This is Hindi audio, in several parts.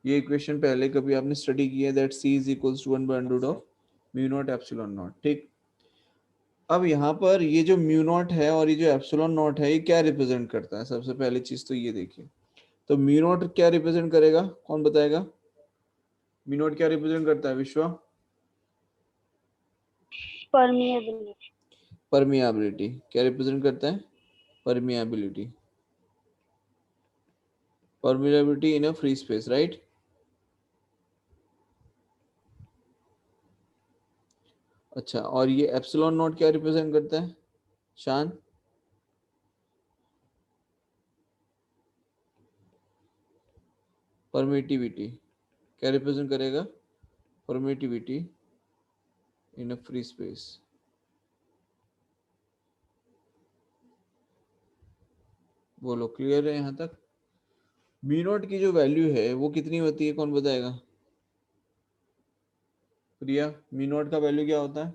ये इक्वेशन पहले कभी आपने स्टडी की है, that C is equals to 1/√ऑफ म्यू नॉट एप्सिलॉन नॉट, ठीक। अब यहाँ पर ये जो म्यू नॉट है और ये जो एप्सिलॉन नॉट है, ये क्या रिप्रेजेंट करता है? सबसे पहली चीज तो ये देखिए, तो म्यू नॉट क्या रिप्रेजेंट करेगा, कौन बताएगा? म्यू नॉट क्या रिप्रेजेंट करता है विश्वा? परमिएबिलिटी। परमियाबिलिटी। क्या रिप्रेजेंट करता है? Permeability. Permeability in a free space, right. अच्छा, और ये एप्सिलॉन नॉट क्या रिप्रेजेंट करता है शान? परमिटिविटी। क्या रिप्रेजेंट करेगा? Permittivity in a free space. बोलो, क्लियर है यहाँ तक? म्यू नॉट की जो वैल्यू है वो कितनी होती है, कौन बताएगा? प्रिया, म्यू नॉट का वैल्यू क्या होता है?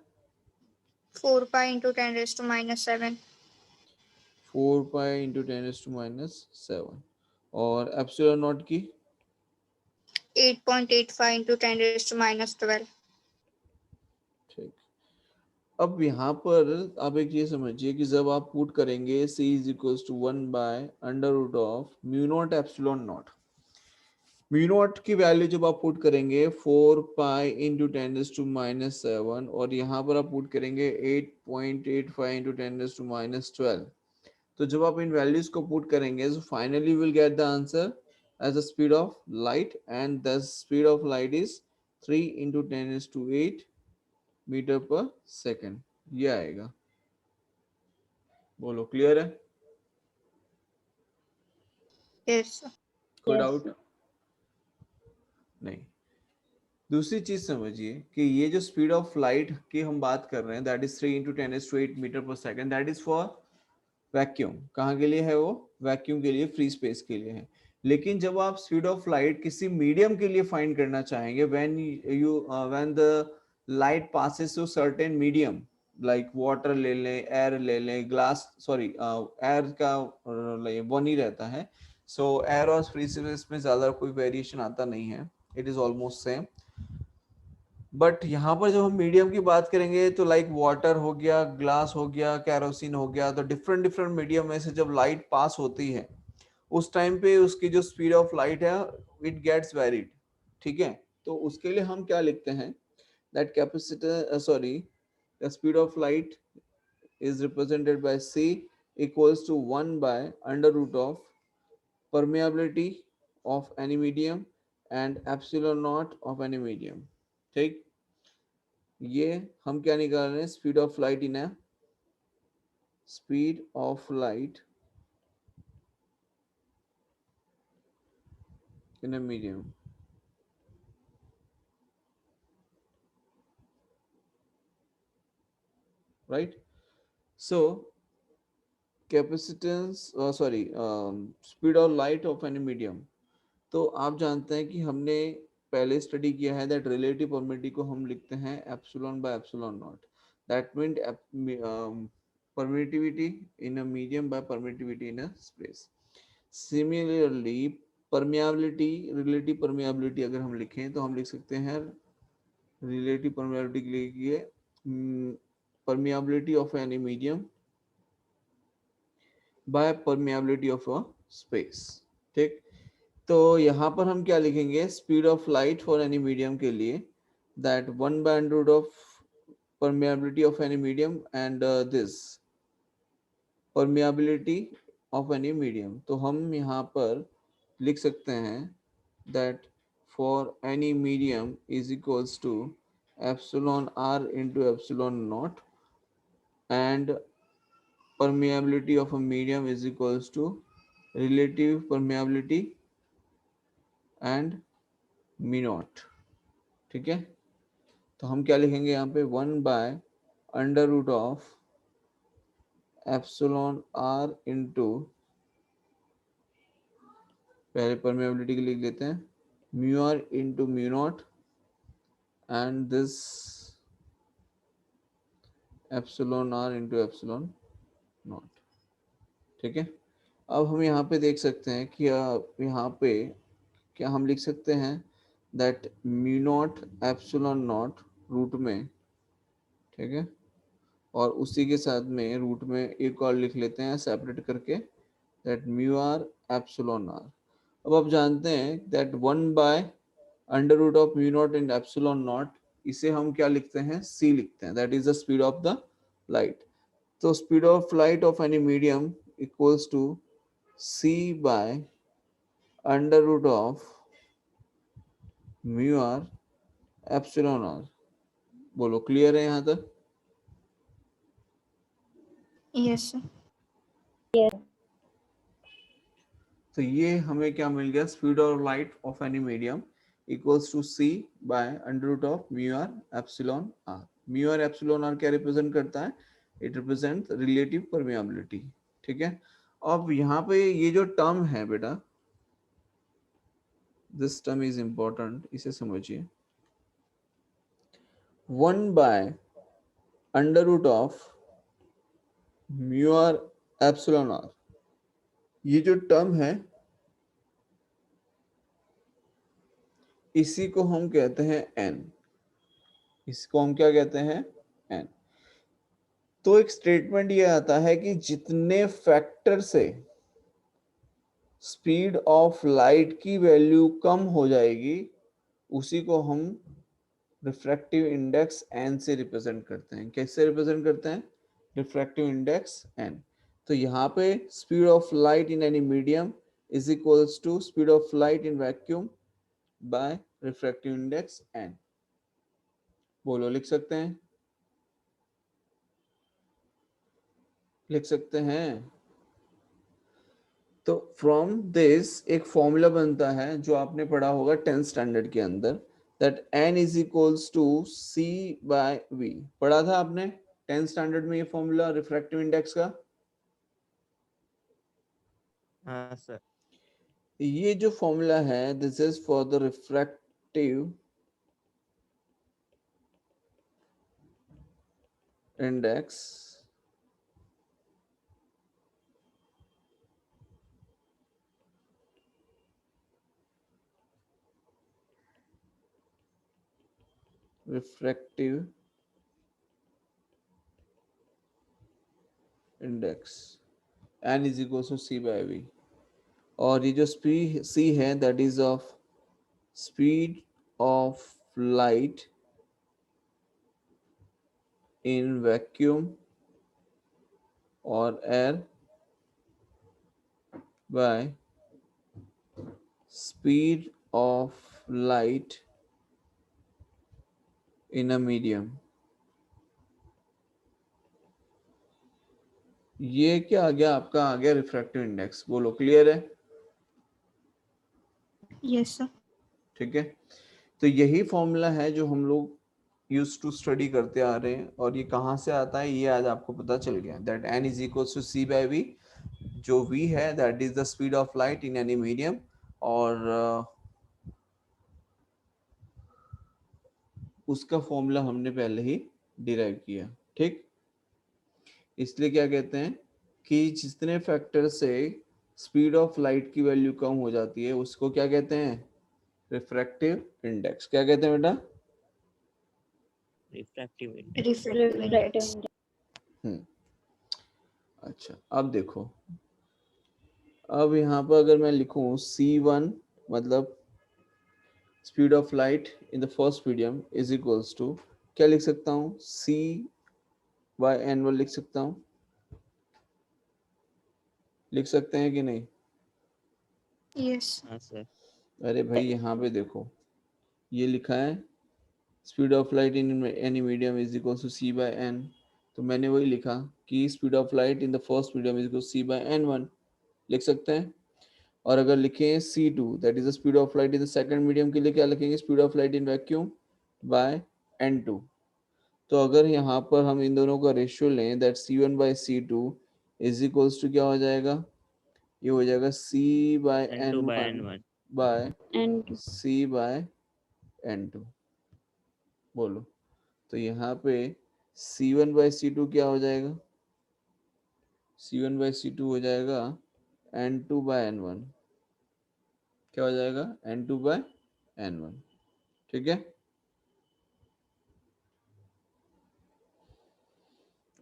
4 pi into 10⁻⁻⁷। 4 pi into 10⁻⁻⁷। और एप्सिलॉन नॉट की? 8.85 into 10⁻⁻12। ठीक। अब यहाँ पर आप एक चीज समझिए कि जब आप पुट करेंगे c इज इक्वल्स टू 1/√ऑफ mu naught epsilon naught, mu naught की वैल्यू जब आप पुट करेंगे 4 pi into 10⁻⁻⁷, और यहाँ पर आप पुट करेंगे 8.85 into 10⁻⁻12। तो जब आप इन वैल्यूज को पुट करेंगे तो finally will get the answer as the speed of light, and the speed of light is 3 × 10⁸ metre per second, ये आएगा। बोलो, क्लियर है? Yes. कोई डाउट? नहीं। दूसरी चीज समझिए कि ये जो स्पीड ऑफ लाइट की हम बात कर रहे हैं, that is 3 × 10⁸ metre per second, that is for vacuum. कहाँ के लिए है वो? वैक्यूम के लिए, फ्री स्पेस के लिए है। लेकिन जब आप स्पीड ऑफ लाइट किसी मीडियम के लिए फाइंड करना चाहेंगे, when the light passes through certain medium, like water ले लें, एयर ले लें, ग्लास, सॉरी, एयर का वन ही रहता है। सो एयर और फ्री स्पेस में ज्यादा कोई वेरिएशन आता नहीं है, it is almost same. But यहाँ पर जब हम मीडियम की बात करेंगे तो लाइक वाटर हो गया, ग्लास हो गया, कैरोसिन हो गया, तो डिफरेंट डिफरेंट मीडियम में से जब लाइट पास होती है उस टाइम पे उसकी जो स्पीड ऑफ लाइट है इट गेट्स वेरिड, ठीक है। तो उसके लिए हम क्या लिखते हैं, that capacitor, sorry, the speed of light is represented by c equals to 1 by under root of permeability of any medium and epsilon naught of any medium, ठीक। ये हम क्या निकाल रहे हैं, स्पीड ऑफ लाइट इन है, speed of light in a medium, right. So capacitance, sorry, speed of light of any medium. तो आप जानते हैं कि हमने पहले स्टडी किया है दैट रिलेटिव परमिटिविटी को हम लिखते हैं epsilon by epsilon not, that mean permittivity in a medium by permittivity in a space. Similarly, permeability, relative permeability अगर हम लिखें तो हम लिख सकते हैं relative permeability के लिए permeability of any medium by permeability of a space, ठीक। तो यहाँ पर हम क्या लिखेंगे, speed of light for any medium के लिए, that 1/√ of permeability of any medium and this permeability of any medium। तो हम यहाँ पर लिख सकते हैं that for any medium is equals to epsilon r into epsilon naught, and permeability of a medium is equals to relative permeability and mu naught, ठीक है। तो हम क्या लिखेंगे यहाँ पे, 1/√ ऑफ एप्सिलॉन आर इंटू, पहले परमेबिलिटी के लिख लेते हैं, mu r into mu naught and this epsilon r into epsilon naught, ठीक है। अब हम यहाँ पे देख सकते हैं कि यहाँ पे क्या हम लिख सकते हैं that mu naught epsilon naught root में, ठीक है, और उसी के साथ में रूट में एक और लिख लेते हैं सेपरेट करके that mu r epsilon r. अब आप जानते हैं that 1 under root of mu naught in epsilon naught, इसे हम क्या लिखते हैं, c लिखते हैं, that is the speed of the light. तो speed of light of any medium equals to c by under root of mu r epsilon r. बोलो क्लियर है यहाँ तक? Yes, sir. तो ये हमें क्या मिल गया, speed of light of any medium equals to c by under root of mu r epsilon r. Mu r epsilon r क्या रिप्रेजेंट करता है, इट रिप्रेजेंट रिलेटिव परमेबिलिटी, ठीक है। अब यहाँ पे ये जो टर्म है बेटा, दिस टर्म इज इंपॉर्टेंट, इसे समझिए। 1/√ऑफ म्यू आर एप्सिलॉन आर, ये जो टर्म है इसी को हम कहते हैं n, इसको हम क्या कहते हैं, n। तो एक स्टेटमेंट ये आता है कि जितने फैक्टर से स्पीड ऑफ लाइट की वैल्यू कम हो जाएगी उसी को हम रिफ्रैक्टिव इंडेक्स n से रिप्रेजेंट करते हैं। कैसे रिप्रेजेंट करते हैं, रिफ्रैक्टिव इंडेक्स n। तो यहाँ पे speed of light in any medium is equals to speed of light in vacuum by refractive index n। बोलो लिख सकते हैं, लिख सकते हैं। तो फ्रॉम दिस एक फॉर्मूला बनता है जो आपने पढ़ा होगा 10th स्टैंडर्ड के अंदर, that n is equals to c by v। पढ़ा था आपने 10th स्टैंडर्ड में ये फॉर्मूला रिफ्रैक्टिव इंडेक्स का? हाँ सर। ये जो फॉर्मूला है this is for the refractive index refractive index n is equal to c by v। और ये जो c है that is of speed of light in vacuum और air by speed of light in a medium. ये क्या आ गया, आपका आ गया रिफ्रैक्टिव इंडेक्स। बोलो क्लियर है? Yes, sir. ठीक है, तो यही फॉर्मूला है जो हम लोग यूज टू स्टडी करते आ रहे हैं। और ये कहाँ से आता है ये आज आपको पता चल गया, that n is equal to c by v। जो v है that is the speed of light in any medium, और उसका फॉर्मूला हमने पहले ही डिराइव किया, ठीक। इसलिए क्या कहते हैं कि जितने फैक्टर से स्पीड ऑफ लाइट की वैल्यू कम हो जाती है उसको क्या कहते हैं, रिफ्रैक्टिव इंडेक्स। क्या कहते हैं बेटा? Refractive Refractive index. हम्म, अच्छा अब देखो, अब यहाँ पर अगर मैं लिखूं c1 मतलब speed of light in the first medium is equals to, क्या लिख सकता हूँ, c बाय n1 लिख सकता हूँ, लिख सकते हैं कि नहीं? Yes. हाँ सर। अरे भाई यहाँ पे देखो ये लिखा है speed of light in any medium is equal to c by n। तो मैंने वही लिखा कि speed of light in the first medium is equal to c by n1, लिख सकते हैं। और अगर लिखें c2 that is the speed of light in the second medium के लिए क्या लिखेंगे, speed of light in vacuum by n2। तो अगर यहाँ पर हम इन दोनों का रेशियो लें that c1 by c2 is equals to क्या हो जाएगा, ये हो जाएगा c by N2 by n1 N1। By And c by n2। बोलो, तो यहाँ पे c1 बाय c2 क्या हो जाएगा, c1 बाय c2 हो जाएगा n2 बाय n1। क्या हो जाएगा n2/n1, ठीक है।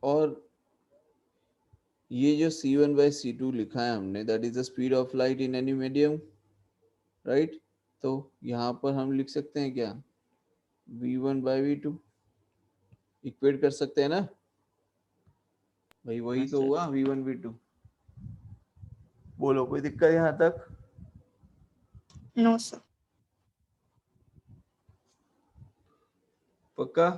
और ये जो c1/c2 लिखा है हमने, that is the speed of light in any medium, right. तो यहाँ पर हम लिख सकते हैं क्या, v1/v2, इक्वेट कर सकते हैं ना भाई, वही हाँ तो सर। हुआ v1v2। बोलो कोई दिक्कत यहाँ तक? No, sir. पक्का?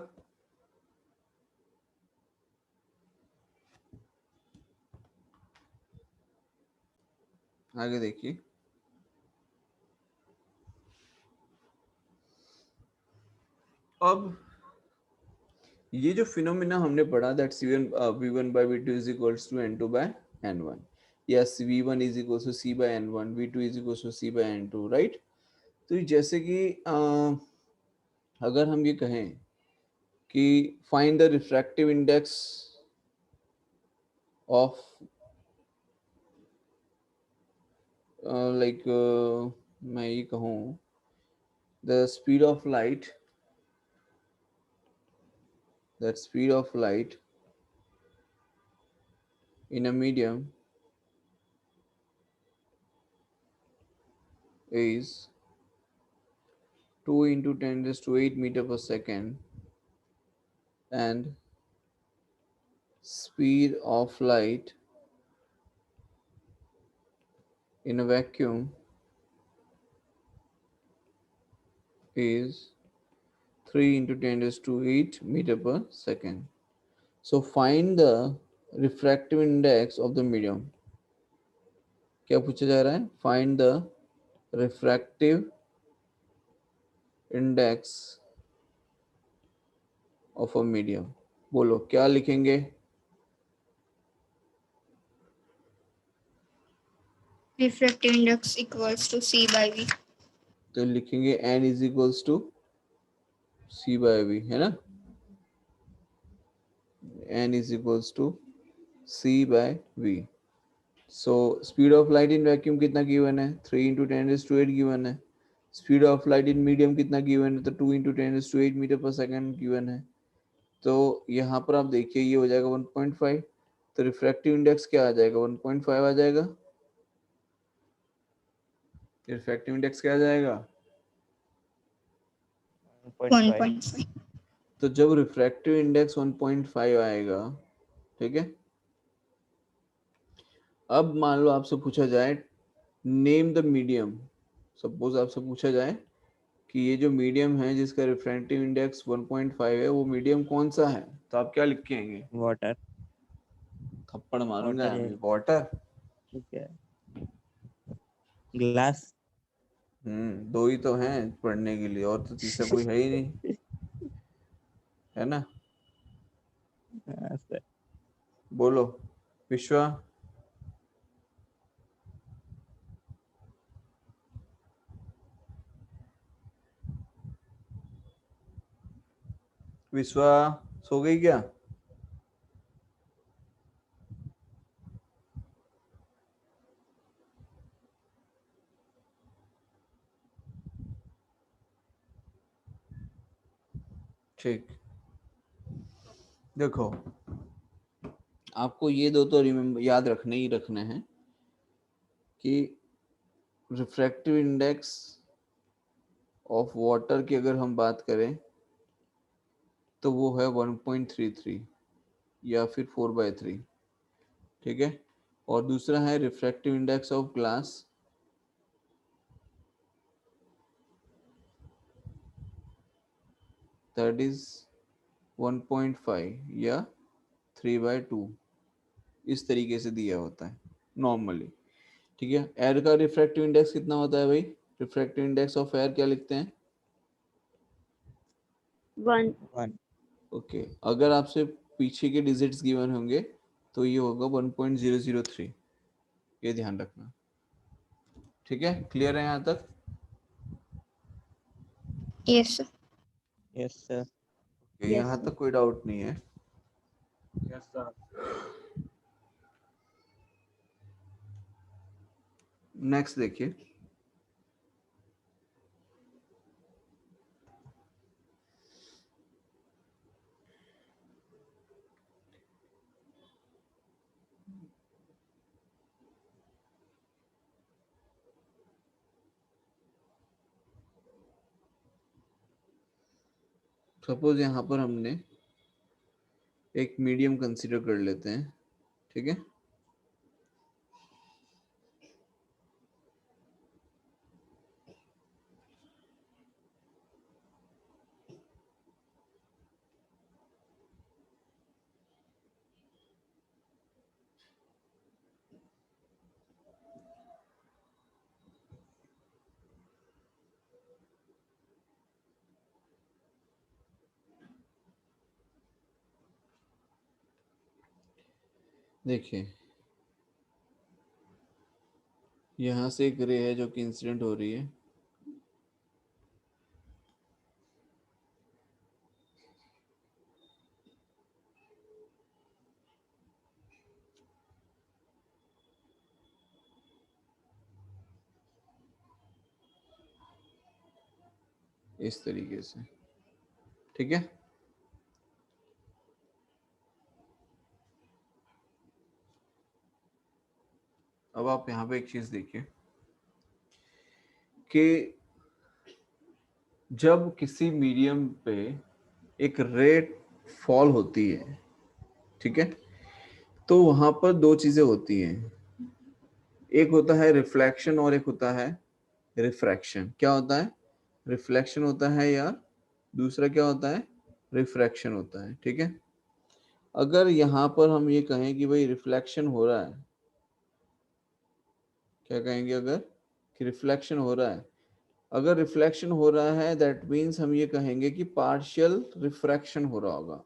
आगे देखिए, अब ये जो फिनोमिना हमने पढ़ा, that v1/v2 is equals to n2/n1, yes v1 is equals to c/n1, v2 is equals to c/n2, right. तो जैसे कि अगर हम ये कहें कि find the refractive index of like, मैं ये कहूँ the speed of light, that speed of light in a medium is 2 into 10 raised to 8 meter per second, and speed of light in a vacuum is 3 into 10 raised to 8 meter per second. So find the refractive index of the medium. क्या पूछा जा रहा है? Find the refractive index of a medium. बोलो क्या लिखेंगे? Refractive index equals to C by V. तो लिखेंगे n is equals to c by v, है ना, n is equals to c by v. So speed of light in vacuum कितना गिवन है, 3 into 10 raised to 8 गिवन है। Speed of light in medium कितना गिवन है, तो 2 into 10 raised to 8 मीटर पर सेकंड गिवन है। तो यहाँ पर आप देखिए ये हो जाएगा 1.5, तो रिफ्रैक्टिव इंडेक्स क्या आ जाएगा, 1.5 आ जाएगा। रिफ्रैक्टिव इंडेक्स क्या आ जाएगा? 1.5। 1.5. तो जब रिफ्रैक्टिव इंडेक्स 1.5 आएगा, ठीक है, अब मान लो आपसे पूछा जाए नेम द मीडियम, सपोज आपसे पूछा जाए कि ये जो मीडियम है जिसका रिफ्रैक्टिव इंडेक्स 1.5 है, वो मीडियम कौन सा है, तो आप क्या लिख के आएंगे? वाटर। थप्पड़ मारूंगा वाटर है। मैं, वाटर। ठीक है। ग्लास। दो ही तो हैं पढ़ने के लिए, और तो तीसरा कोई है ही नहीं, है ना। हाँ सर। बोलो विश्वा। विश्वा सो गई क्या? ठीक, देखो आपको ये दो तो रिमेम्बर याद रखने ही रखने हैं कि रिफ्रैक्टिव इंडेक्स ऑफ वाटर की अगर हम बात करें तो वो है 1.33 या फिर 4/3, ठीक है। और दूसरा है refractive index of glass, that is 1.5 या 3/2, इस तरीके से दिया होता है नॉर्मली, ठीक है। एयर का रिफ्रैक्टिव इंडेक्स कितना होता है भाई? रिफ्रैक्टिव इंडेक्स ऑफ एयर क्या लिखते हैं? 1. 1। ओके, अगर आपसे पीछे के डिजिट्स गिवन होंगे तो ये होगा 1.003, ये ध्यान रखना, ठीक है। क्लियर है यहाँ तक? Yes, sir. Yes sir. यहाँ तक कोई डाउट नहीं है? नेक्स्ट देखिए, सपोज यहाँ पर हमने एक मीडियम कंसीडर कर लेते हैं, ठीक है। देखिए यहाँ से एक रे है जो कि इंसिडेंट हो रही है, इस तरीके से, ठीक है। अब आप यहाँ पे एक चीज देखिए कि जब किसी मीडियम पे एक रे फॉल होती है, ठीक है, तो वहां पर दो चीजें होती हैं, एक होता है रिफ्लेक्शन और एक होता है रिफ्रैक्शन। क्या होता है? रिफ्लेक्शन होता है या दूसरा क्या होता है? रिफ्रैक्शन होता है, ठीक है। अगर यहाँ पर हम ये कहें कि भाई रिफ्लेक्शन हो रहा है, क्या कहेंगे अगर कि रिफ्लेक्शन हो रहा है? अगर रिफ्लेक्शन हो रहा है दैट मीन्स हम ये कहेंगे कि पार्शियल रिफ्रैक्शन हो रहा होगा।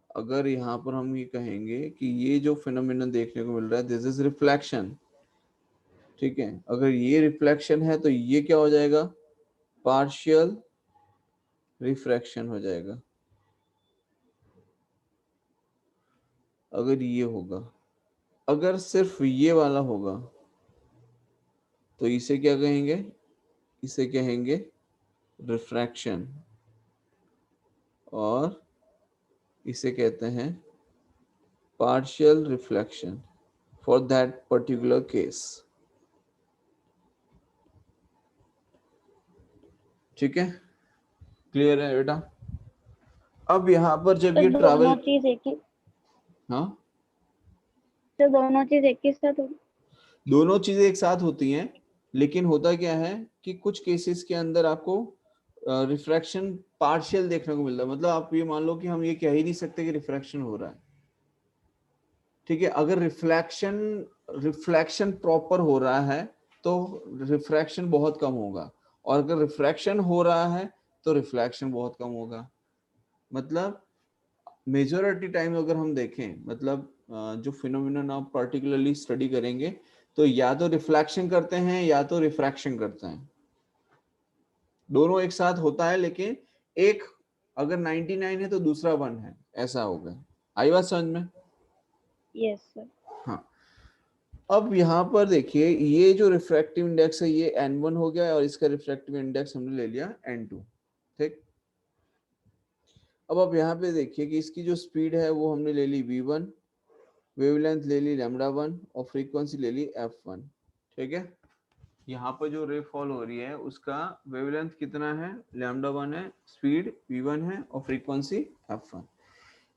अगर यहाँ पर हम ये कहेंगे कि ये जो फिनोमेनन देखने को मिल रहा है दिस इज रिफ्लेक्शन, ठीक है, अगर ये रिफ्लेक्शन है तो ये क्या हो जाएगा? पार्शियल रिफ्रैक्शन हो जाएगा। अगर ये होगा, अगर सिर्फ ये वाला होगा तो इसे क्या कहेंगे? इसे कहेंगे रिफ्रैक्शन, और इसे कहते हैं partial reflection for that particular case, ठीक है। क्लियर है बेटा? अब यहाँ पर जब तो ये दोनों ट्रैवल, चीज एक ही, हाँ, तो दोनों चीज एक ही साथ होगी। दोनों चीजें एक साथ होती हैं, लेकिन होता क्या है कि कुछ केसेस के अंदर आपको रिफ्रैक्शन पार्शियल देखने को मिलता है। मतलब आप ये मान लो कि हम ये कह ही नहीं सकते कि रिफ्रैक्शन हो रहा है, ठीक है। अगर रिफ्लेक्शन रिफ्लेक्शन प्रॉपर हो रहा है तो रिफ्रैक्शन बहुत कम होगा, और अगर रिफ्रैक्शन हो रहा है तो रिफ्लेक्शन बहुत कम होगा। मतलब मेजॉरिटी टाइम अगर हम देखें, मतलब जो फिनोमिनन आप पर्टिकुलरली स्टडी करेंगे तो या तो रिफ्लेक्शन करते हैं या तो रिफ्रैक्शन करते हैं, दोनों एक साथ होता है, लेकिन एक अगर 99 है तो दूसरा 1 है, ऐसा होगा। आई बात समझ में? Yes sir. हाँ। अब यहाँ पर देखिए ये जो रिफ्रैक्टिव इंडेक्स है ये n1 हो गया और इसका रिफ्रैक्टिव इंडेक्स हमने ले लिया n2, ठीक। अब आप यहाँ पे देखिए कि इसकी जो स्पीड है वो हमने ले ली v1, वेवलेंथ ले ली λ1 और फ्रीक्वेंसी ले ली f1, ठीक है। यहाँ पर जो रे फॉल हो रही है उसका वेवलेंथ कितना है? λ1 है, स्पीड v1 है और फ्रीक्वेंसी f1।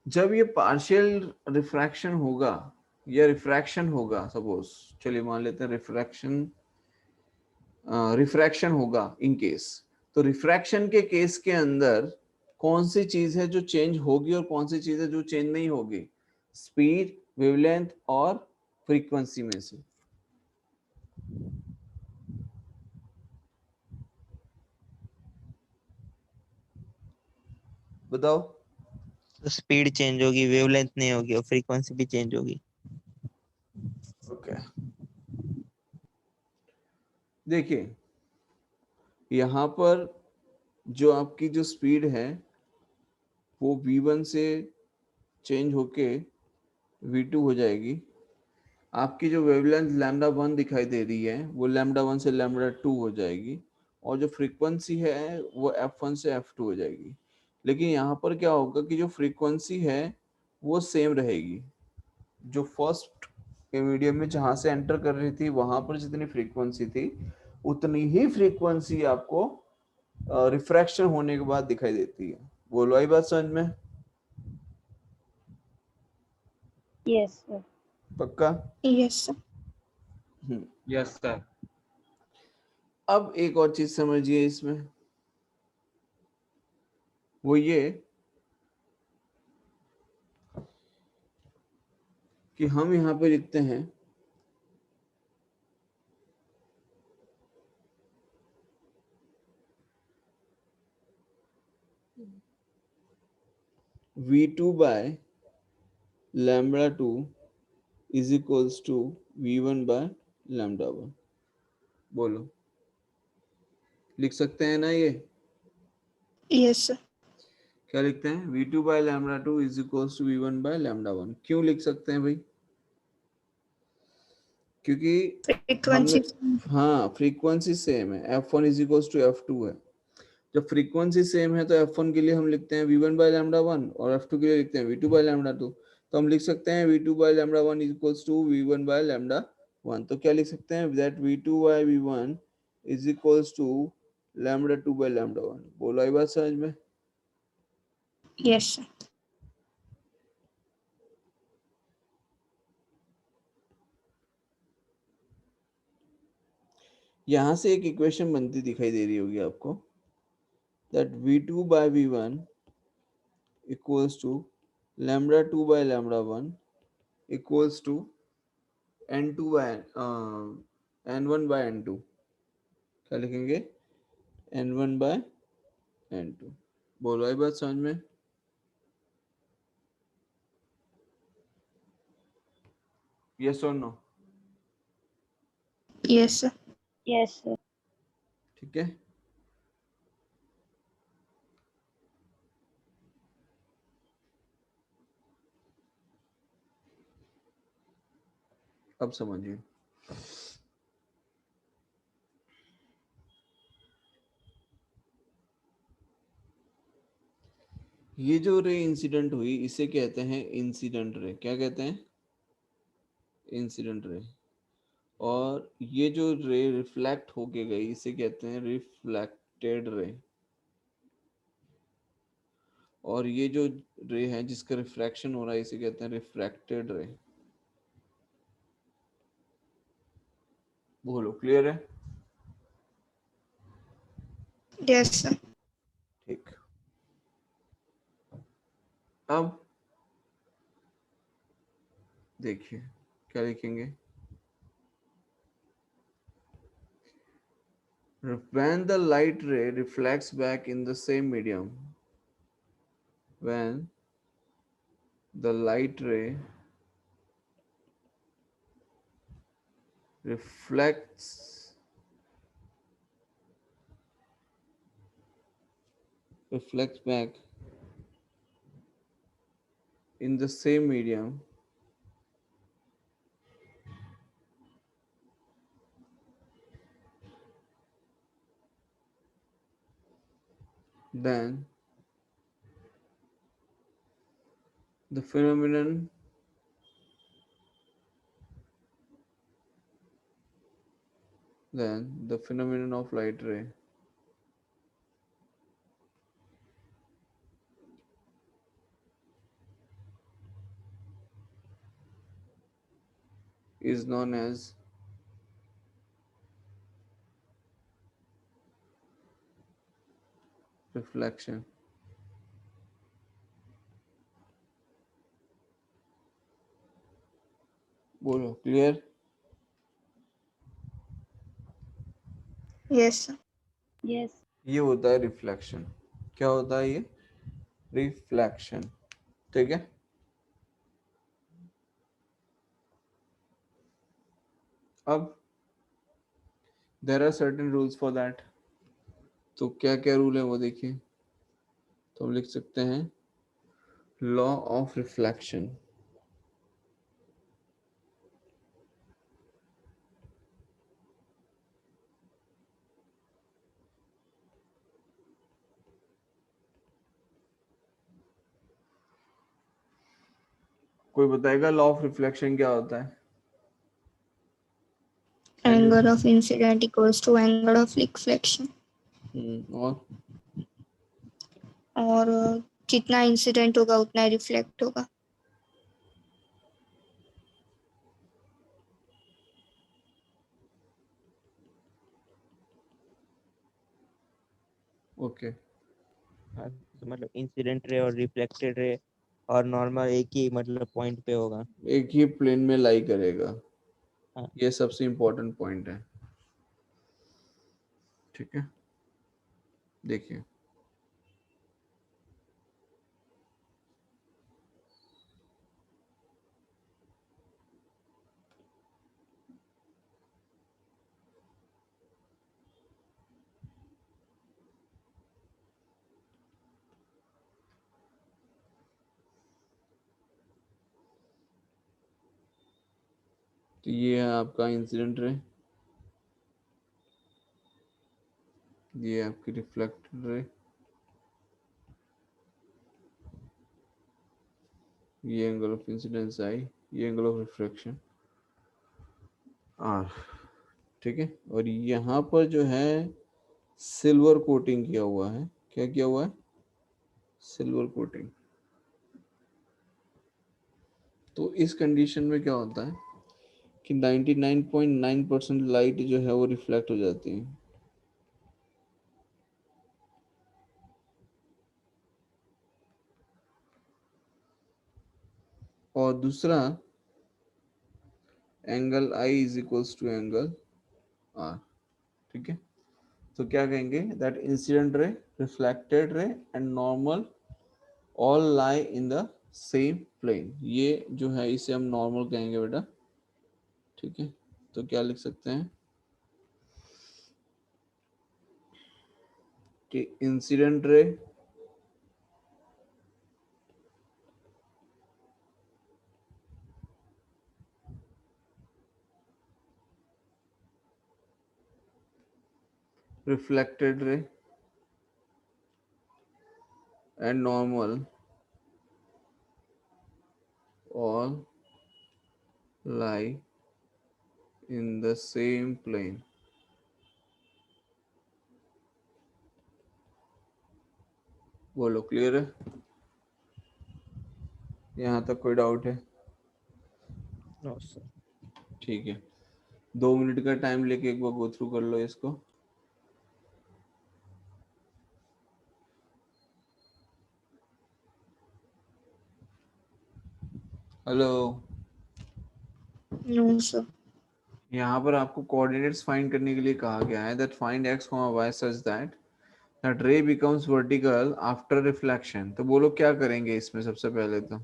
जब ये पार्शियल रिफ्रैक्शन होगा या रिफ्रैक्शन होगा, सपोज चलिए मान लेते हैं रिफ्रैक्शन होगा इन केस, तो रिफ्रैक्शन के केस के अंदर कौन सी चीज है जो चेंज होगी और कौन सी चीज है जो चेंज नहीं होगी? स्पीड, वेवलेंथ और फ्रीक्वेंसी में से बताओ। तो स्पीड चेंज होगी, वेवलेंथ नहीं होगी और फ्रीक्वेंसी भी चेंज होगी। ओके, देखिए यहाँ पर जो आपकी जो स्पीड है वो v1 से चेंज होके v2 हो जाएगी। आपकी जो वेवलेंथ λ1 दिखाई दे रही है वो λ1 से λ2 हो जाएगी, और जो फ्रीक्वेंसी है वो f1 से f2 हो जाएगी। लेकिन यहाँ पर क्या होगा कि जो फ्रीक्वेंसी है वो सेम रहेगी। जो फर्स्ट मीडियम में जहां से एंटर कर रही थी वहां पर जितनी फ्रीक्वेंसी थी उतनी ही फ्रीक्वेंसी आपको रिफ्रैक्शन होने के बाद दिखाई देती है। बोलो आई बात समझ में? Yes sir. पक्का? Yes, sir. Yes sir. अब एक और चीज समझिए इसमें, वो ये कि हम यहाँ पे लिखते हैं V2 by lambda 2 is equals to V1 by lambda 1। बोलो, लिख सकते हैं ना ये? Yes, sir. क्या लिखते हैं? V2 by lambda 2 is equals to V1 by lambda 1। क्यों लिख सकते हैं भाई? क्योंकि हमने, Frequency. हाँ फ्रीक्वेंसी सेम है, F1 is equals to F2 है। जब फ्रीक्वेंसी सेम है तो F1 के लिए हम लिखते हैं V1 by lambda 1 और F2 के लिए लिखते हैं V2 by lambda 2। तो हम लिख सकते हैं V2 by lambda 1 is equals to V1 by lambda 1। तो क्या लिख सकते हैं? that V2 by V1 is equals to lambda 2 by lambda 1। बोलो आई बात समझ में? Yes, sir. यहां से एक इक्वेशन बनती दिखाई दे रही होगी आपको, that V2 by V1 equals to lambda 2 by lambda 1 equals to N2 by N1 by N2। क्या लिखेंगे? N1 by N2। बोलो आई बात समझ में? यस और no? Yes, sir. Yes sir. ठीक है। अब समझिए, ये जो रे इंसिडेंट हुई इसे कहते हैं इंसिडेंट रे। क्या कहते हैं? Incident ray. और ये जो रे रिफ्लेक्ट होके गई इसे कहते हैं रिफ्लेक्टेड रे। और ये जो रे है जिसका रिफ्रैक्शन हो रहा है इसे कहते हैं रिफ्रैक्टेड रे। बोलो क्लियर है? Yes, sir. ठीक। अब देखिए क्या लिखेंगे? When the light ray reflects back in the same medium, when the light ray reflects back in the same medium, then the phenomenon of light ray is known as reflection। बोलो क्लियर? Yes, sir. यस। ये होता है रिफ्लेक्शन। क्या होता है ये? रिफ्लेक्शन। ठीक है। अब there are certain rules for that. तो क्या क्या रूल है वो देखिए। तो हम लिख सकते हैं लॉ ऑफ रिफ्लेक्शन। कोई बताएगा लॉ ऑफ रिफ्लेक्शन क्या होता है? Angle of incident equals to angle of reflection. और जितना इंसिडेंट होगा उतना रिफ्लेक्ट होगा। ओके हाँ, तो मतलब इंसिडेंट रे और रिफ्लेक्टेड रे और नॉर्मल एक ही मतलब पॉइंट पे होगा। एक ही प्लेन में लाई करेगा। हाँ। ये सबसे इम्पोर्टेंट पॉइंट है। ठीक है, देखिए तो ये है आपका इंसिडेंट रे, ये आपकी रिफ्लेक्टेड रे, ये एंगल ऑफ इंसिडेंस आई, ये एंगल ऑफ रिफ्रैक्शन आर। ठीक है, और यहाँ पर जो है सिल्वर कोटिंग किया हुआ है। क्या किया हुआ है? Silver coating. तो इस कंडीशन में क्या होता है कि 99.9% लाइट जो है वो रिफ्लेक्ट हो जाती है। और दूसरा angle i is equals to angle r. ठीक है, तो क्या कहेंगे that incident ray, reflected ray and normal all lie in the same plane. ये जो है इसे हम नॉर्मल कहेंगे बेटा। ठीक है, तो क्या लिख सकते हैं कि incident ray reflected ray and normal all lie in the same plane। बोलो क्लियर है? यहाँ तक कोई डाउट है? No sir. ठीक है, 2 मिनट का टाइम लेके एक बार गो थ्रू कर लो इसको। Hello, no sir. यहाँ पर आपको कोऑर्डिनेट्स फाइंड करने के लिए कहा गया है that find x, y such that that रे बिकम्स वर्टिकल आफ्टर रिफ्लेक्शन। तो बोलो क्या करेंगे इसमें सबसे पहले? तो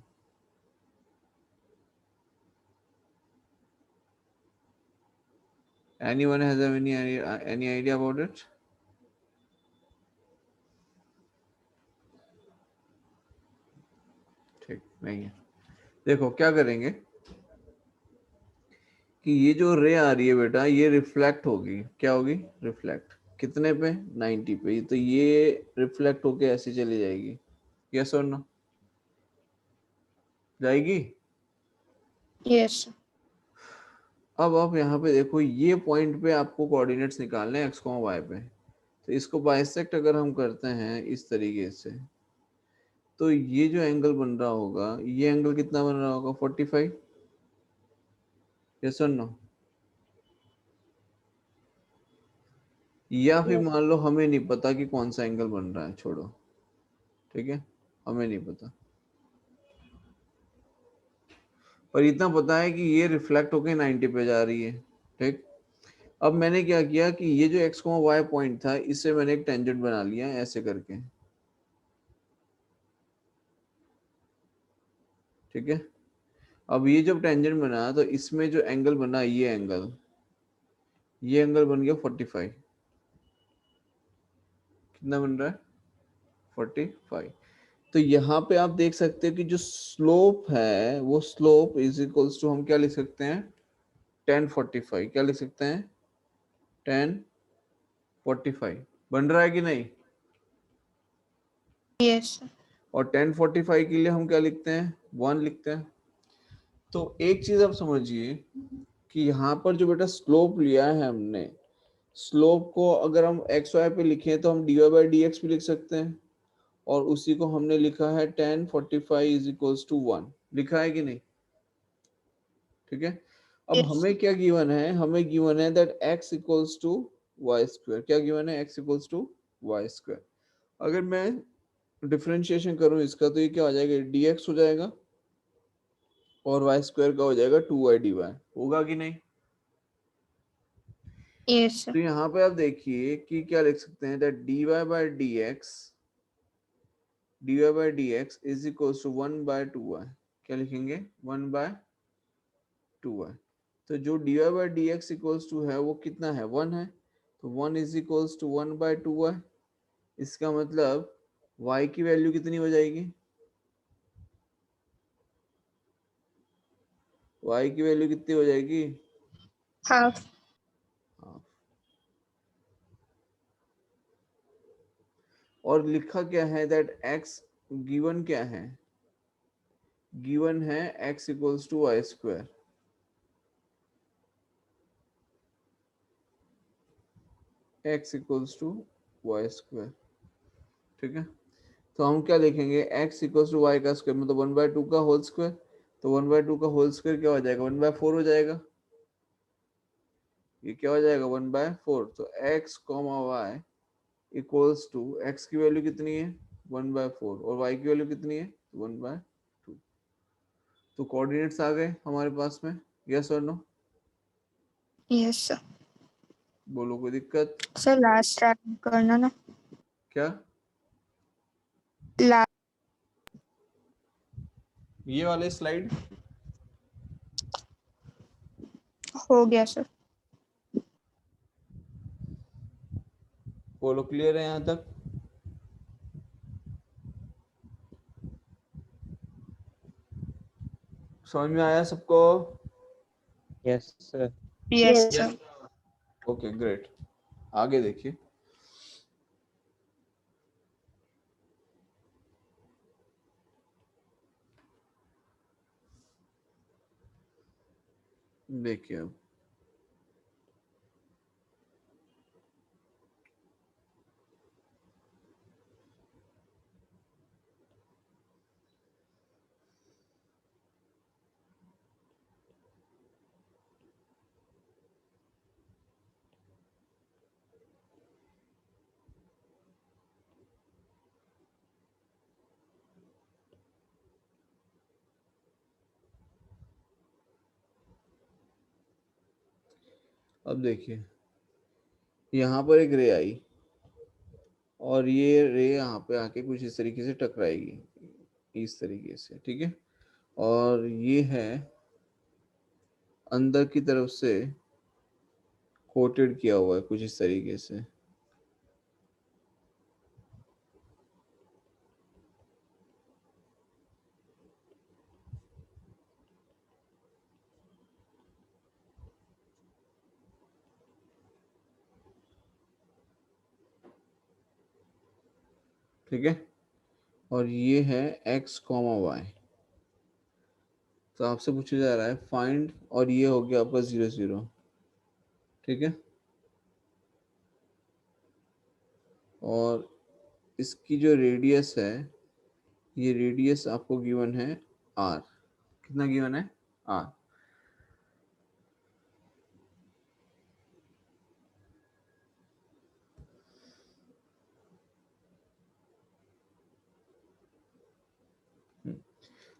anyone has any idea about it? ठीक नहीं है। देखो क्या करेंगे कि ये जो रे आ रही है बेटा ये रिफ्लेक्ट होगी। क्या होगी? रिफ्लेक्ट। कितने पे? 90 पे। तो ये रिफ्लेक्ट होके ऐसे चली जाएगी। यस और नो? जाएगी। यस। अब आप यहाँ पे देखो, ये पॉइंट पे आपको कोऑर्डिनेट्स निकालने हैं x, y पे। तो इसको बाइसेक्ट अगर हम करते हैं इस तरीके से, तो ये जो एंगल बन रहा होगा, ये एंगल कितना बन रहा होगा? 45। यस और नो? या फिर मान लो हमें नहीं पता कि कौन सा एंगल बन रहा है, छोड़ो। ठीक है, हमें नहीं पता, पर इतना पता है कि ये रिफ्लेक्ट होके 90 पे जा रही है। ठीक, अब मैंने क्या किया कि ये जो x, y पॉइंट था इससे मैंने एक टेंजेंट बना लिया ऐसे करके। ठीक है, अब ये जब टेंजेंट बना तो इसमें जो एंगल बना, ये एंगल बन गया 45। कितना बन रहा है? 45। तो यहाँ पे आप देख सकते हो कि जो स्लोप है वो स्लोप इज इक्वल्स टू, हम क्या लिख सकते हैं? 1045। क्या लिख सकते हैं? 1045 बन रहा है कि नहीं? यस। और 1045 के लिए हम क्या लिखते हैं? 1 लिखते हैं। तो एक चीज आप समझिए कि यहाँ पर जो बेटा स्लोप लिया है हमने, स्लोप को अगर हम एक्स वाई पे लिखें तो हम dy बाई डी एक्स भी लिख सकते हैं, और उसी को हमने लिखा है tan 45 इज इक्वल्स टू 1, लिखा है कि नहीं? ठीक है। अब Yes. हमें क्या गिवन है? हमें गिवन है that x equals to y square. क्या गिवन है? x equals to y square. अगर मैं डिफरेंशिएशन करूं इसका तो ये क्या हो जाएगा? dx हो जाएगा और वाई स्क्वायर का हो जाएगा 2y dy। होगा कि नहीं? Yes, sir. तो यहाँ पे आप देखिए कि क्या लिख सकते हैं, that dy by dx is equals to 1 by 2y। क्या लिखेंगे? 1 बाय 2y। तो जो dy by dx equals to है वो कितना है? 1 है। तो 1 is equals to 1 by 2y। इसका मतलब y की वैल्यू कितनी हो जाएगी? y की वैल्यू कितनी हो जाएगी? Half. हाँ। और लिखा क्या है? दैट x गिवन क्या है? गिवन है x equals to y square. x equals to y square. ठीक है। तो हम क्या लिखेंगे? x इक्वल्स टू वाई का स्क्वायर मतलब 1/2 का होल स्क्वायर। तो 1/2 का होल स्क्वायर क्या हो जाएगा? 1/4 हो जाएगा। ये क्या हो जाएगा? 1/4। तो x comma y equals to, x की वैल्यू कितनी है? 1/4 और y की वैल्यू कितनी है? 1/2। तो कोऑर्डिनेट्स आ गए हमारे पास में। यस और नो? Yes, sir. बोलो, कोई दिक्कत? Sir, last track करना ना. क्या? Last. ये वाले स्लाइड हो गया sir. बोलो, क्लियर है यहाँ तक? समझ में आया सबको? Yes sir. Yes, Yes. sir. Okay great. आगे देखिए। देखिए अब देखिए, यहाँ पर एक रे आई और ये रे यहाँ पे आके कुछ इस तरीके से टकराएगी, इस तरीके से। ठीक है। और ये है अंदर की तरफ से कोटेड किया हुआ है कुछ इस तरीके से। ठीक है। और ये है x कॉमा वाई। तो आपसे पूछा जा रहा है फाइंड, और ये हो गया आपका 0 0। ठीक है। और इसकी जो रेडियस है, ये रेडियस आपको गिवन है r। कितना गिवन है? r।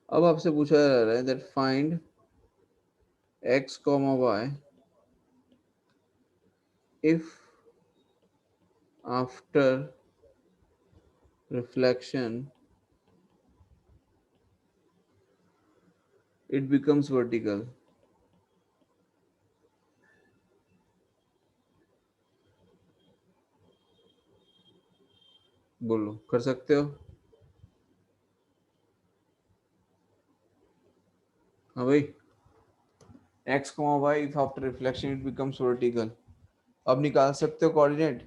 अब आपसे पूछा जा रहा है that find x comma y if after reflection it becomes vertical। बोलो, कर सकते हो? हाँ भाई, x comma y if after reflection it becomes vertical। अब निकाल सकते हो coordinate?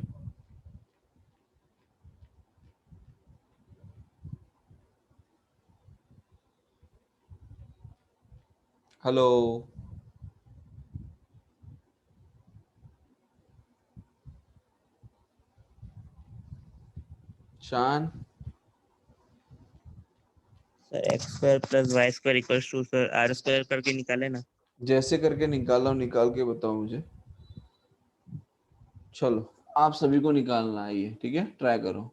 Hello, Shaan sir x square plus y square equals to sir r square करके निकाले ना। जैसे करके निकालो, निकाल के बताओ मुझे। चलो आप सभी को निकालना है ये, ठीक है, ट्राई करो।